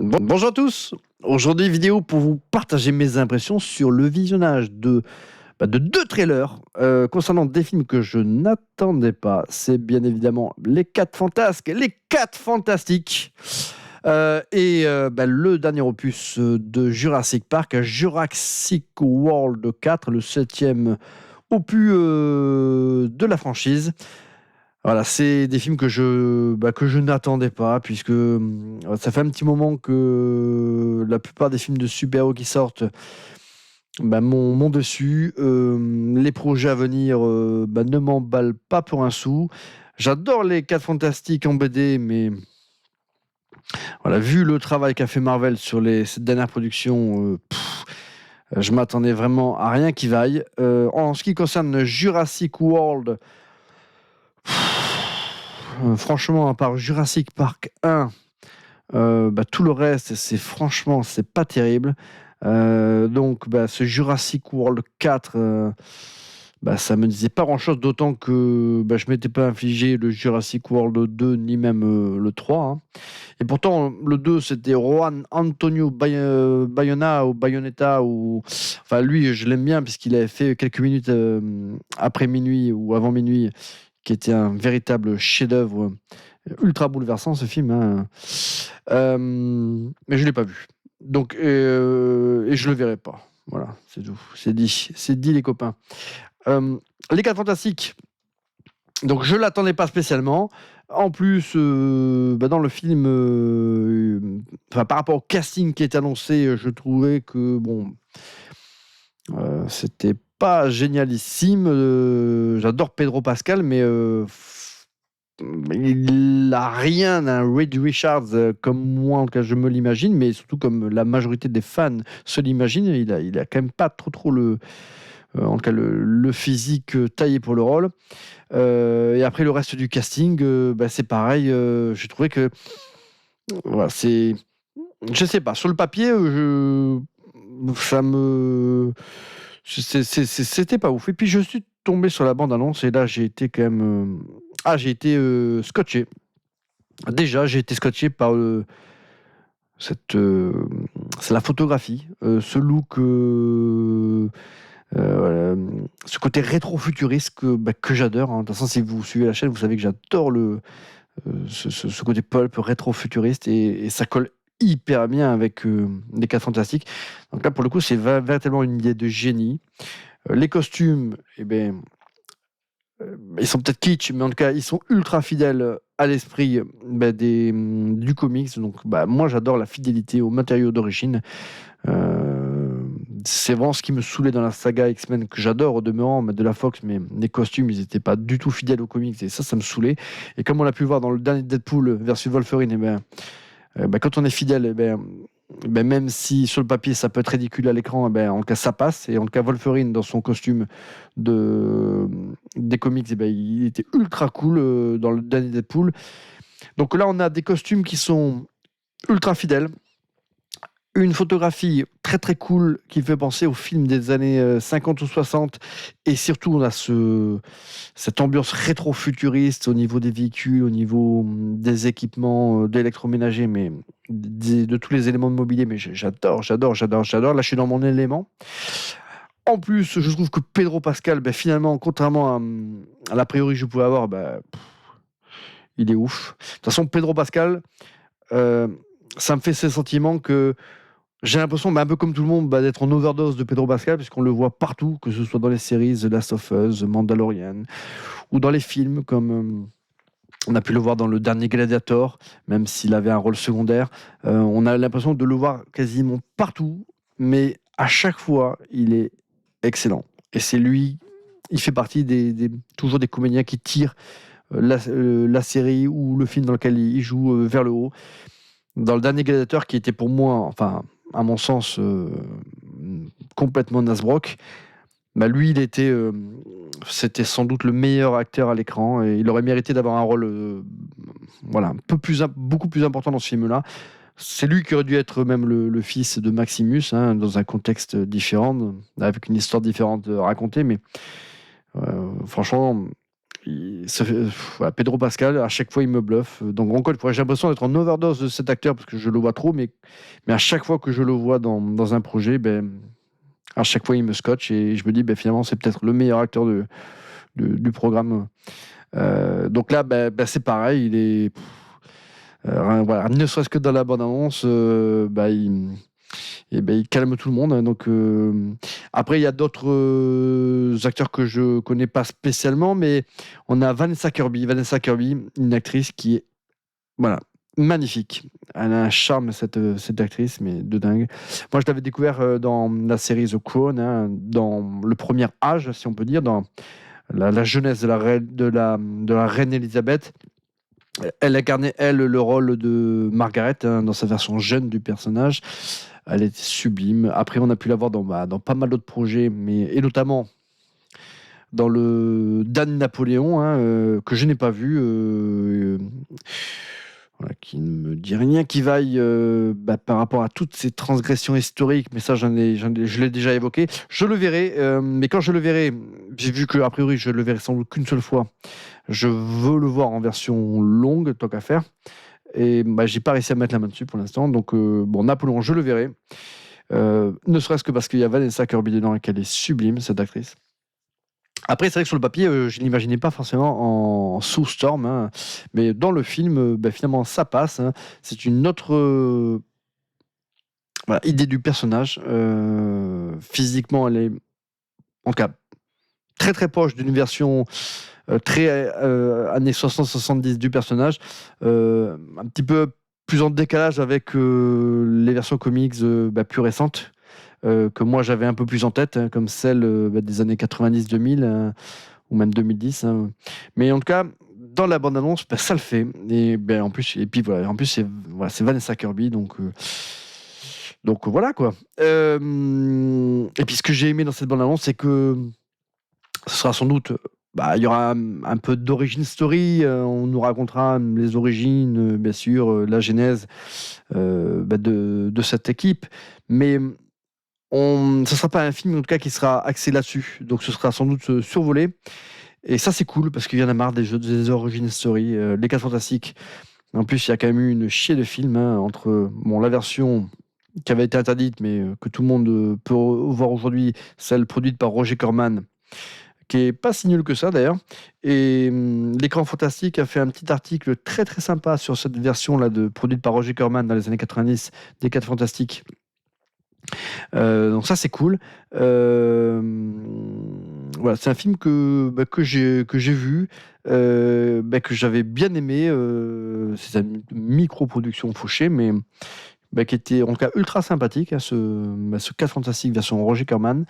Bonjour à tous. Aujourd'hui, vidéo pour vous partager mes impressions sur le visionnage de deux trailers concernant des films que je n'attendais pas. C'est bien évidemment Les 4 Fantasques, Les 4 Fantastiques. Le dernier opus de Jurassic Park, Jurassic World 4, le 7e opus de la franchise. Voilà, c'est des films que je n'attendais pas, puisque ça fait un petit moment que la plupart des films de super-héros qui sortent m'ont dessus. Les projets à venir ne m'emballent pas pour un sou. J'adore les 4 Fantastiques en BD, mais voilà, vu le travail qu'a fait Marvel sur cette dernière production, je m'attendais vraiment à rien qui vaille. En ce qui concerne Jurassic World, franchement, à part Jurassic Park 1, tout le reste, c'est pas terrible. Ce Jurassic World 4, ça me disait pas grand-chose, d'autant que je m'étais pas infligé le Jurassic World 2, ni même le 3. Hein. Et pourtant, le 2, c'était Juan Antonio Bayona ou Bayonetta. Enfin, lui, je l'aime bien, puisqu'il avait fait quelques minutes après minuit ou avant minuit, qui était un véritable chef-d'œuvre ultra bouleversant, ce film. Hein. Mais je ne l'ai pas vu. Donc, et je ne le verrai pas. Voilà, c'est tout. C'est dit, les copains. Les 4 Fantastiques, donc je ne l'attendais pas spécialement. En plus, dans le film, par rapport au casting qui est annoncé, je trouvais que c'était pas génialissime. J'adore Pedro Pascal, mais il n'a rien d'un Reed Richards comme moi, en tout cas, je me l'imagine, mais surtout comme la majorité des fans se l'imaginent. Il a quand même pas trop en tout cas le physique taillé pour le rôle. Et après, le reste du casting, c'est pareil. J'ai trouvé que voilà, je sais pas, sur le papier, c'était pas ouf. Et puis je suis tombé sur la bande-annonce et là j'ai été quand même scotché. Déjà, j'ai été scotché par c'est la photographie, ce look, voilà, ce côté rétro-futuriste que j'adore. Hein. De toute façon, si vous suivez la chaîne, vous savez que j'adore ce côté pulp rétro-futuriste et ça colle hyper bien avec les 4 Fantastiques. Donc là, pour le coup, c'est véritablement une idée de génie. Les costumes, ils sont peut-être kitsch, mais en tout cas, ils sont ultra fidèles à l'esprit du comics. Donc, moi, j'adore la fidélité aux matériaux d'origine. C'est vraiment ce qui me saoulait dans la saga X-Men, que j'adore au demeurant, de la Fox, mais les costumes, ils n'étaient pas du tout fidèles aux comics, et ça me saoulait. Et comme on l'a pu voir dans le dernier Deadpool versus Wolverine, quand on est fidèle, même si sur le papier ça peut être ridicule à l'écran, en tout cas ça passe. Et en tout cas, Wolverine, dans son costume des comics, il était ultra cool dans le dernier Deadpool. Donc là, on a des costumes qui sont ultra fidèles. Une photographie très très cool qui fait penser aux films des années 50 ou 60. Et surtout, on a cette ambiance rétro-futuriste au niveau des véhicules, au niveau des équipements d'électroménager, mais de tous les éléments de mobilier. Mais j'adore. Là, je suis dans mon élément. En plus, je trouve que Pedro Pascal, finalement, contrairement à l'a priori que je pouvais avoir, il est ouf. De toute façon, Pedro Pascal, ça me fait ce sentiment que j'ai l'impression, un peu comme tout le monde, d'être en overdose de Pedro Pascal, puisqu'on le voit partout, que ce soit dans les séries The Last of Us, The Mandalorian, ou dans les films, comme on a pu le voir dans le dernier Gladiator, même s'il avait un rôle secondaire. On a l'impression de le voir quasiment partout, mais à chaque fois, il est excellent. Et c'est lui, il fait partie toujours des comédiens qui tirent la série ou le film dans lequel il joue vers le haut. Dans le dernier Gladiator, qui était pour moi, enfin, à mon sens, complètement Nasbrock, lui, c'était sans doute le meilleur acteur à l'écran et il aurait mérité d'avoir un rôle beaucoup plus important dans ce film-là. C'est lui qui aurait dû être même le fils de Maximus, hein, dans un contexte différent, avec une histoire différente racontée, mais franchement, voilà, Pedro Pascal, à chaque fois, il me bluffe. Donc, encore une fois, j'ai l'impression d'être en overdose de cet acteur parce que je le vois trop, mais à chaque fois que je le vois dans un projet, ben, à chaque fois, il me scotche et je me dis, ben, finalement, c'est peut-être le meilleur acteur du programme. Donc là, ben, c'est pareil, il est. Voilà, ne serait-ce que dans la bande-annonce, il calme tout le monde, hein. Donc, après, il y a d'autres acteurs que je connais pas spécialement, mais on a Vanessa Kirby. Vanessa Kirby, une actrice qui est voilà, magnifique. Elle a un charme, cette actrice, mais de dingue. Moi, je l'avais découvert dans la série The Crown, hein, dans le premier âge, si on peut dire, dans la jeunesse de la reine Elisabeth. Elle incarnait, elle, le rôle de Margaret, hein, dans sa version jeune du personnage. Elle était sublime. Après, on a pu la voir dans pas mal d'autres projets, et notamment dans le Dan Napoléon, hein, que je n'ai pas vu, voilà, qui ne me dit rien qui vaille par rapport à toutes ces transgressions historiques, mais ça, je l'ai déjà évoqué. Je le verrai, mais quand je le verrai, j'ai vu qu'a priori, je le verrai sans doute qu'une seule fois. Je veux le voir en version longue, tant qu'à faire. Et j'ai pas réussi à mettre la main dessus pour l'instant. Donc, bon, Napoléon, je le verrai. Ne serait-ce que parce qu'il y a Vanessa Kirby dedans et qu'elle est sublime, cette actrice. Après, c'est vrai que sur le papier, je ne l'imaginais pas forcément en Sue Storm, hein. Mais dans le film, finalement, ça passe, hein. C'est une autre voilà, idée du personnage. Physiquement, elle est, en tout cas, très très proche d'une version très années 60-70 du personnage, un petit peu plus en décalage avec les versions comics plus récentes, que moi j'avais un peu plus en tête, hein, comme celle des années 90-2000, ou même 2010, hein. Mais en tout cas, dans la bande-annonce, ça le fait. Et en plus, voilà, en plus c'est Vanessa Kirby, donc voilà quoi. Et puis ce que j'ai aimé dans cette bande-annonce, c'est que ce sera sans doute, il y aura un peu d'origin story, on nous racontera les origines, bien sûr, la genèse de cette équipe, mais ce ne sera pas un film en tout cas qui sera axé là-dessus, donc ce sera sans doute survolé, et ça c'est cool parce qu'il y en a marre des origin story, les 4 Fantastiques. En plus, il y a quand même eu une chier de films, hein, entre la version qui avait été interdite, mais que tout le monde peut voir aujourd'hui, celle produite par Roger Corman, qui est pas si nul que ça d'ailleurs. Et l'Écran Fantastique a fait un petit article très très sympa sur cette version-là, produite par Roger Corman dans les années 90, des 4 Fantastiques. Donc ça c'est cool. Voilà, c'est un film que j'ai vu, que j'avais bien aimé. C'est une micro-production fauchée, mais qui était en tout cas ultra sympathique, hein, ce 4 Fantastiques version Roger Corman.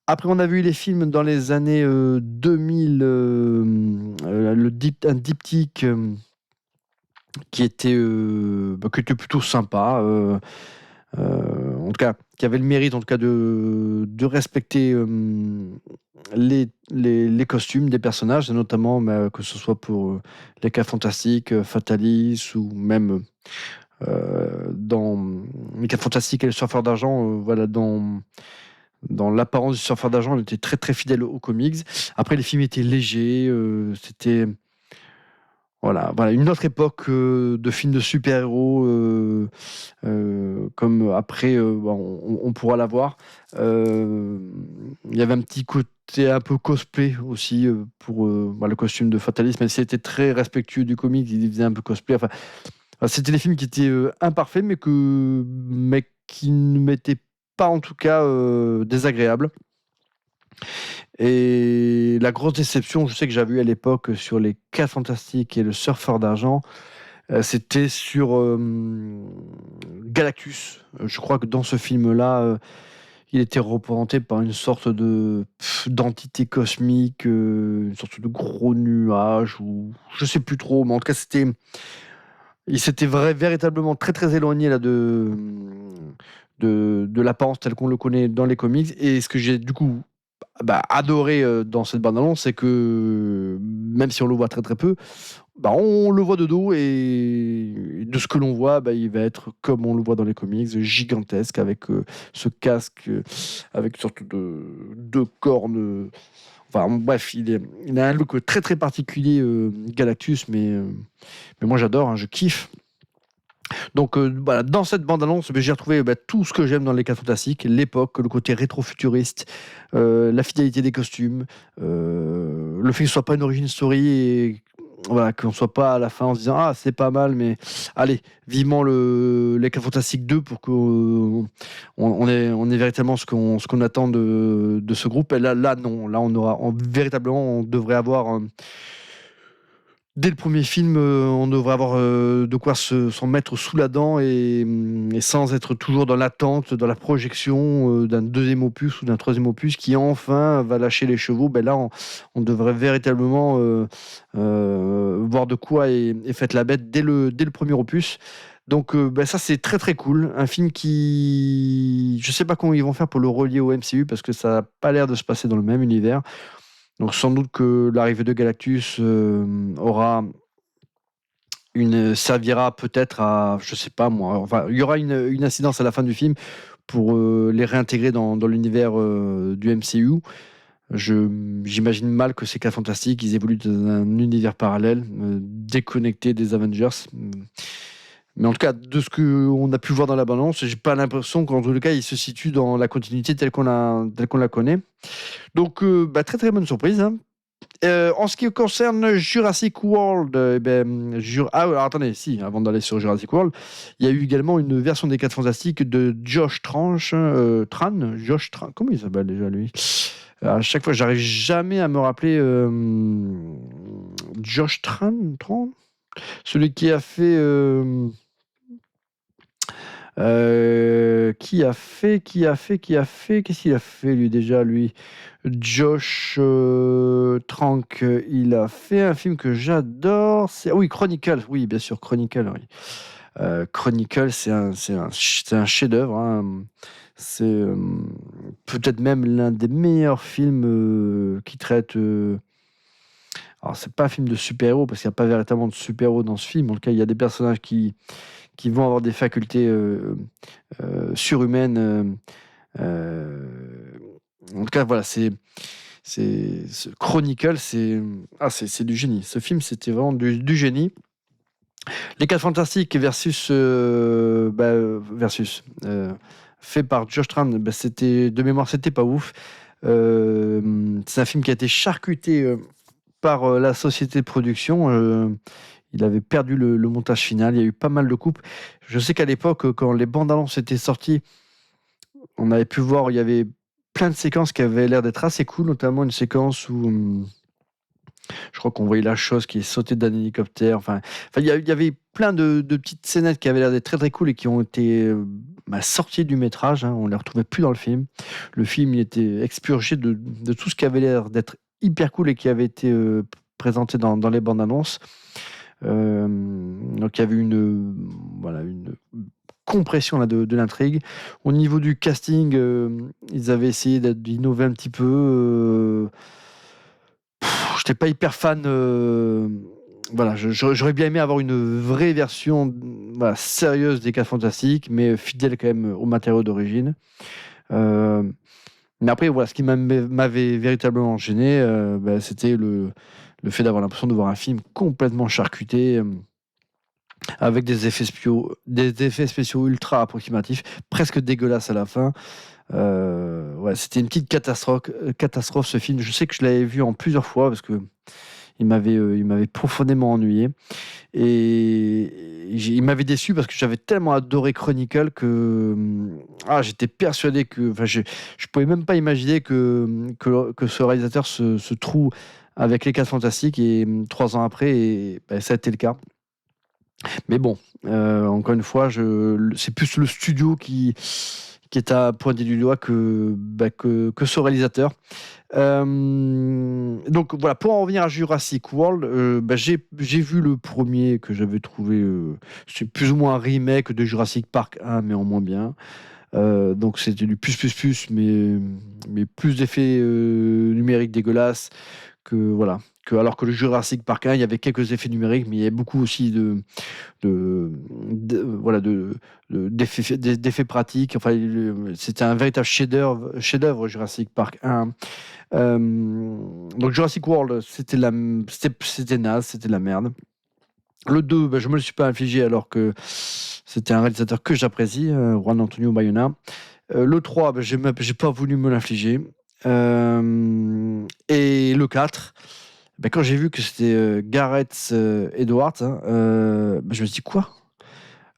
Après, on a vu les films dans les années 2000, un diptyque qui était plutôt sympa, en tout cas, qui avait le mérite en tout cas de respecter les costumes des personnages, et notamment que ce soit pour les cas fantastiques, Fatalis, ou même dans les cas fantastiques et le surfeur d'argent, voilà, dans l'apparence du surfeur d'argent, on était très très fidèle aux comics. Après, les films étaient légers, c'était voilà, une autre époque de films de super-héros, comme après, on pourra la voir. Il y avait un petit côté un peu cosplay aussi, pour le costume de Fatalis, mais c'était très respectueux du comics, il faisait un peu cosplay. Enfin, c'était des films qui étaient imparfaits, mais qui ne m'étaient pas en tout cas désagréables. Et la grosse déception, je sais que j'avais eu à l'époque sur les 4 Fantastiques et le Surfeur d'argent, c'était sur Galactus. Je crois que dans ce film-là, il était représenté par une sorte d'entité cosmique, une sorte de gros nuage, ou je sais plus trop, mais en tout cas il s'était véritablement très très éloigné là de l'apparence telle qu'on le connaît dans les comics. Et ce que j'ai du coup adoré dans cette bande-annonce, c'est que même si on le voit très très peu, on le voit de dos, et de ce que l'on voit, il va être comme on le voit dans les comics, gigantesque, avec ce casque avec une sorte de cornes. Enfin, bref, il a un look très très particulier, Galactus, mais moi j'adore, hein, je kiffe. Donc voilà, dans cette bande-annonce, j'ai retrouvé tout ce que j'aime dans les 4 Fantastiques, l'époque, le côté rétro-futuriste, la fidélité des costumes, le fait que ce soit pas une origin story et voilà, qu'on soit pas à la fin en se disant ah c'est pas mal, mais allez, vivement les 4 Fantastiques 2 pour on ait véritablement ce qu'on attend de ce groupe. Et là non, là véritablement on devrait avoir dès le premier film, on devrait avoir de quoi s'en mettre sous la dent et sans être toujours dans l'attente, dans la projection d'un deuxième opus ou d'un troisième opus qui enfin va lâcher les chevaux. Ben là, on devrait véritablement voir de quoi est faite la bête dès le premier opus. Donc ça c'est très très cool, un film qui, je sais pas comment ils vont faire pour le relier au MCU parce que ça n'a pas l'air de se passer dans le même univers. Donc sans doute que l'arrivée de Galactus servira peut-être à, je sais pas moi, enfin il y aura une incidence à la fin du film pour les réintégrer dans l'univers du MCU. J'imagine mal que ces 4 fantastiques, ils évoluent dans un univers parallèle, déconnecté des Avengers. Mais en tout cas, de ce qu'on a pu voir dans la balance, j'ai pas l'impression qu'en tout cas, ils se situent dans la continuité telle qu'on la connaît. Donc, très très bonne surprise, hein. En ce qui concerne Jurassic World, alors, attendez, si, avant d'aller sur Jurassic World, il y a eu également une version des 4 Fantastiques de Josh Josh Tran, comment il s'appelle déjà lui? À chaque fois, j'arrive jamais à me rappeler Josh Tran, celui qui a fait. Qu'est-ce qu'il a fait lui déjà, lui? Josh Trank, il a fait un film que j'adore. Oui, Chronicle. Oui, bien sûr, Chronicle. Oui. Chronicle, c'est un chef-d'œuvre, hein. C'est peut-être même l'un des meilleurs films qui traite. Alors, c'est pas un film de super-héros parce qu'il n'y a pas véritablement de super-héros dans ce film. En tout cas, il y a des personnages qui vont avoir des facultés surhumaines. En tout cas, voilà, Chronicle, c'est du génie. Ce film, c'était vraiment du génie. Les 4 Fantastiques fait par Josh Trank, c'était de mémoire, c'était pas ouf. C'est un film qui a été charcuté par la société de production. Il avait perdu le montage final. Il y a eu pas mal de coupes. Je sais qu'à l'époque, quand les bandes annonces étaient sorties, on avait pu voir, il y avait plein de séquences qui avaient l'air d'être assez cool, notamment une séquence où je crois qu'on voyait la chose qui est sautée d'un hélicoptère. Il y avait plein de petites scénettes qui avaient l'air d'être très très cool et qui ont été sorties du métrage, hein. On ne les retrouvait plus dans le film. Le film, il était expurgé de tout ce qui avait l'air d'être hyper cool et qui avait été présenté dans les bandes annonces. Donc il y avait une compression là, de l'intrigue. Au niveau du casting, ils avaient essayé d'innover un petit peu. Je n'étais pas hyper fan. J'aurais bien aimé avoir une vraie version sérieuse des 4 Fantastiques, mais fidèle quand même au matériau d'origine. Mais après, voilà, ce qui m'avait véritablement gêné, c'était le fait d'avoir l'impression de voir un film complètement charcuté, avec des effets spéciaux ultra approximatifs, presque dégueulasses à la fin. C'était une petite catastrophe ce film. Je sais que je l'avais vu en plusieurs fois parce que il m'avait profondément ennuyé et il m'avait déçu parce que j'avais tellement adoré Chronicle que j'étais persuadé que, je pouvais même pas imaginer que ce réalisateur se trouve avec les 4 Fantastiques et 3 ans après, ça a été le cas. Mais bon, encore une fois, c'est plus le studio qui est à pointer du doigt que ce réalisateur. Donc voilà, pour en revenir à Jurassic World, j'ai vu le premier que j'avais trouvé, c'est plus ou moins un remake de Jurassic Park 1, mais en moins bien. Donc c'était du plus, mais plus d'effets numériques dégueulasses, voilà, alors que le Jurassic Park 1, il y avait quelques effets numériques, mais il y avait beaucoup aussi voilà, d'effets pratiques. Enfin, c'était un véritable chef-d'œuvre Jurassic Park 1. Donc Jurassic World, c'était naze, c'était de la merde. Le 2, je me le suis pas infligé alors que c'était un réalisateur que j'apprécie, Juan Antonio Bayona. Le 3, j'ai pas voulu me l'infliger. Et le 4, quand j'ai vu que c'était Gareth Edwards, je me suis dit quoi?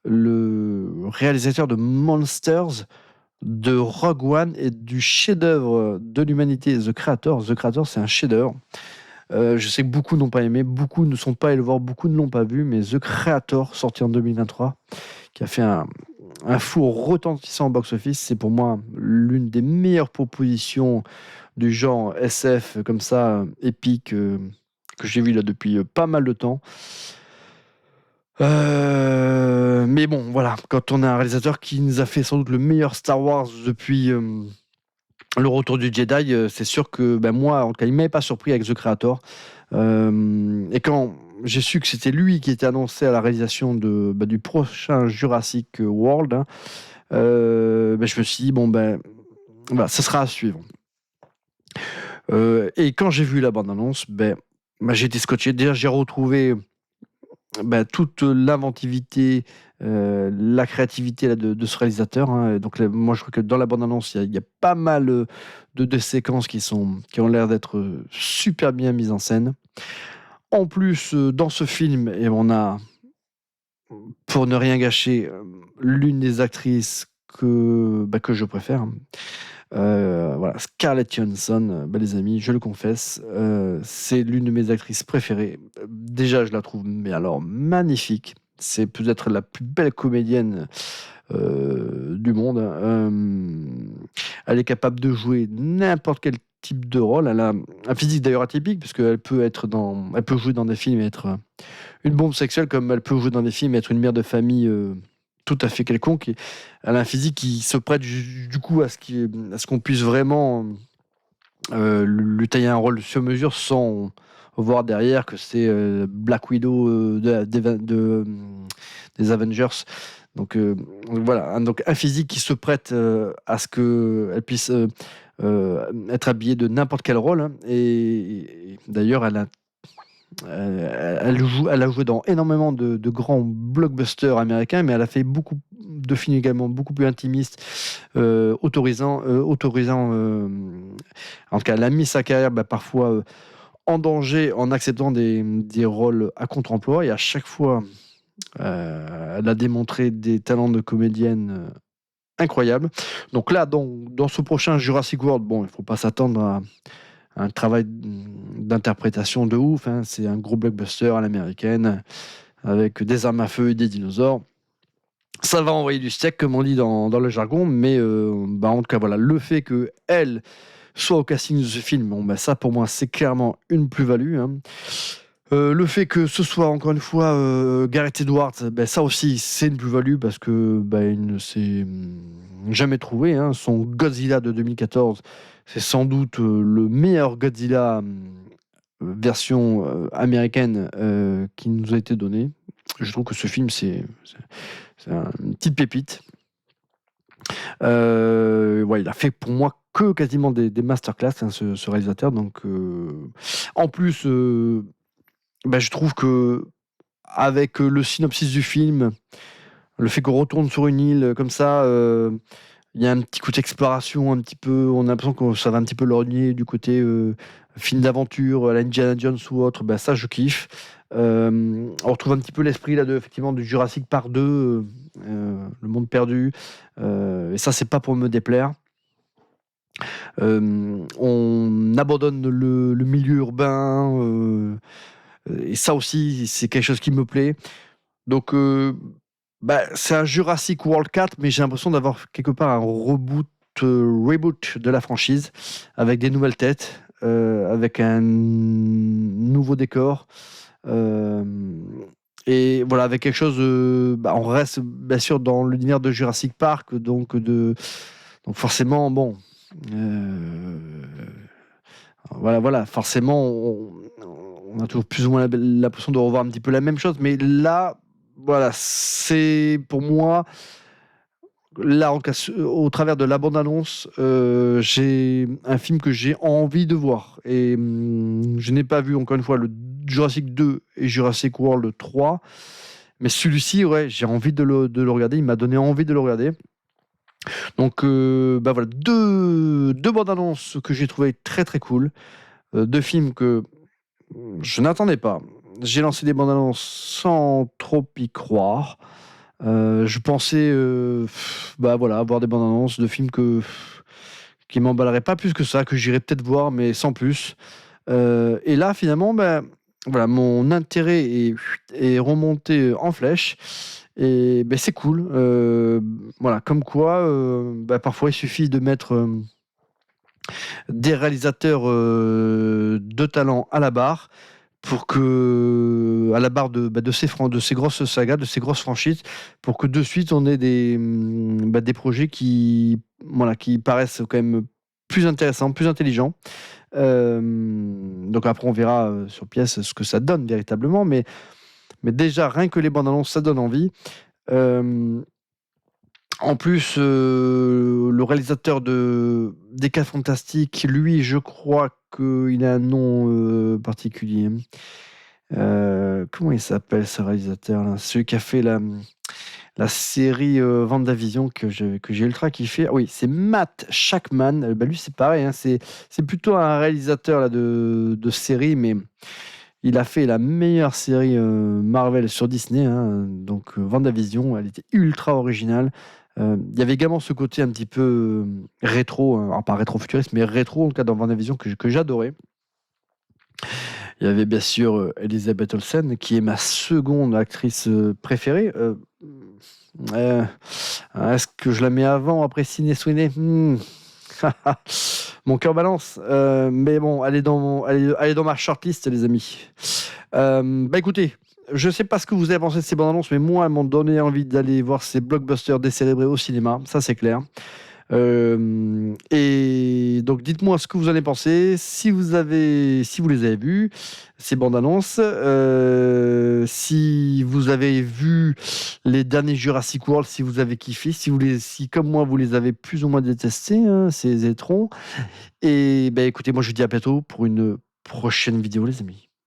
Le réalisateur de Monsters, de Rogue One et du chef-d'œuvre de l'humanité, The Creator. The Creator, c'est un chef-d'œuvre. Je sais que beaucoup n'ont pas aimé, beaucoup ne sont pas allés le voir, beaucoup ne l'ont pas vu, mais The Creator, sorti en 2023, qui a fait un four retentissant au box-office, c'est pour moi l'une des meilleures propositions du genre SF comme ça, épique, que j'ai vu là depuis pas mal de temps. Mais bon, voilà, quand on a un réalisateur qui nous a fait sans doute le meilleur Star Wars depuis le retour du Jedi, c'est sûr que moi, en tout cas, il ne m'avait pas surpris avec The Creator. Et quand j'ai su que c'était lui qui était annoncé à la réalisation du prochain Jurassic World, je me suis dit, voilà, ça sera à suivre. Et quand j'ai vu la bande-annonce, j'ai été scotché. Déjà, j'ai retrouvé toute l'inventivité, la créativité là, de ce réalisateur. Hein. Donc là, moi, je crois que dans la bande-annonce, il y a pas mal de séquences qui ont l'air d'être super bien mises en scène. En plus, dans ce film, on a, pour ne rien gâcher, l'une des actrices que je préfère. Voilà, Scarlett Johansson, les amis, je le confesse, c'est l'une de mes actrices préférées. Déjà, je la trouve, mais alors, magnifique. C'est peut-être la plus belle comédienne du monde. Elle est capable de jouer n'importe quel type de rôle. Elle a un physique d'ailleurs atypique, parce qu'elle peut jouer dans des films et être une bombe sexuelle, comme elle peut jouer dans des films et être une mère de famille tout à fait quelconque. Et elle a un physique qui se prête du coup à ce qu'on puisse vraiment lui tailler un rôle sur mesure sans voir derrière que c'est Black Widow des Avengers. Donc voilà, donc un physique qui se prête à ce qu'elle puisse être habillée de n'importe quel rôle. Hein. Et d'ailleurs, elle a joué dans énormément de grands blockbusters américains, mais elle a fait beaucoup de films également beaucoup plus intimistes, autorisant en tout cas, elle a mis sa carrière parfois en danger en acceptant des rôles à contre-emploi, et à chaque fois, elle a démontré des talents de comédienne incroyables. Donc là, dans ce prochain Jurassic World, il ne faut pas s'attendre à un travail d'interprétation de ouf. Hein. C'est un gros blockbuster à l'américaine avec des armes à feu et des dinosaures. Ça va envoyer du steak, comme on dit dans le jargon, mais en tout cas, voilà, le fait qu'elle soit au casting de ce film, ça pour moi, c'est clairement une plus-value. Hein. Le fait que ce soit encore une fois Gareth Edwards, ça aussi c'est une plus-value parce que il ne s'est jamais trouvé. Hein. Son Godzilla de 2014, c'est sans doute le meilleur Godzilla version américaine qui nous a été donné. Je trouve que ce film c'est une petite pépite. Il a fait pour moi que quasiment des masterclass, hein, ce réalisateur. Donc en plus. Je trouve que avec le synopsis du film, le fait qu'on retourne sur une île comme ça, il y a un petit coup d'exploration, un petit peu, on a l'impression que ça va un petit peu lorgner du côté film d'aventure, à la Indiana Jones ou autre. Ça, je kiffe. On retrouve un petit peu l'esprit là effectivement du Jurassic Park 2, le monde perdu. Et ça, c'est pas pour me déplaire. On abandonne le milieu urbain. Et ça aussi, c'est quelque chose qui me plaît. Donc, c'est un Jurassic World 4, mais j'ai l'impression d'avoir quelque part un reboot de la franchise, avec des nouvelles têtes, avec un nouveau décor. Et voilà, avec quelque chose. On reste bien sûr dans l'univers de Jurassic Park, donc forcément, Voilà, forcément, on a toujours plus ou moins l'impression de revoir un petit peu la même chose, mais là, voilà, c'est pour moi, là, au travers de la bande-annonce, j'ai un film que j'ai envie de voir. Et je n'ai pas vu, encore une fois, le Jurassic 2 et Jurassic World 3, mais celui-ci, ouais, j'ai envie de le regarder. Il m'a donné envie de le regarder. Donc, bah voilà, deux bandes annonces que j'ai trouvé très très cool. Deux films que je n'attendais pas. J'ai lancé des bandes annonces sans trop y croire. Je pensais bah voilà, voir des bandes annonces de films qui m'emballeraient pas plus que ça, que j'irais peut-être voir, mais sans plus. Et là, finalement, bah, voilà, mon intérêt est remonté en flèche. Et ben c'est cool. Voilà, comme quoi, bah, parfois il suffit de mettre des réalisateurs de talent à la barre pour que, à la barre de ces grosses sagas, de ces grosses franchises, pour que de suite on ait des projets qui paraissent quand même plus intéressants, plus intelligents. Donc après on verra sur pièce ce que ça donne véritablement, mais déjà rien que les bandes annonces ça donne envie. Euh, En plus, le réalisateur des 4 Fantastiques, lui, je crois qu'il a un nom particulier. Comment il s'appelle ce réalisateur-là? Celui qui a fait la série WandaVision que j'ai ultra kiffé. Ah oui, c'est Matt Shakman. Bah, lui, c'est pareil, hein, c'est plutôt un réalisateur là, de série, mais il a fait la meilleure série Marvel sur Disney, hein, donc WandaVision. Elle était ultra originale. Il y avait également ce côté un petit peu rétro, alors pas rétro-futuriste, mais rétro en tout cas dans WandaVision que j'adorais. Il y avait bien sûr Elizabeth Olsen, qui est ma seconde actrice préférée. Euh, Est-ce que je la mets avant ou après Sydney Sweeney? Mon cœur balance. Mais bon, elle est dans ma shortlist, les amis. Bah écoutez, je sais pas ce que vous avez pensé de ces bandes annonces, mais moi, elles m'ont donné envie d'aller voir ces blockbusters décérébrés au cinéma. Ça, c'est clair. Et donc, dites-moi ce que vous en avez pensé. Si vous les avez vus, ces bandes annonces, si vous avez vu les derniers Jurassic World, si vous avez kiffé, si comme moi vous les avez plus ou moins détestés, hein, ces étrons. Et ben écoutez, moi je vous dis à bientôt pour une prochaine vidéo, les amis.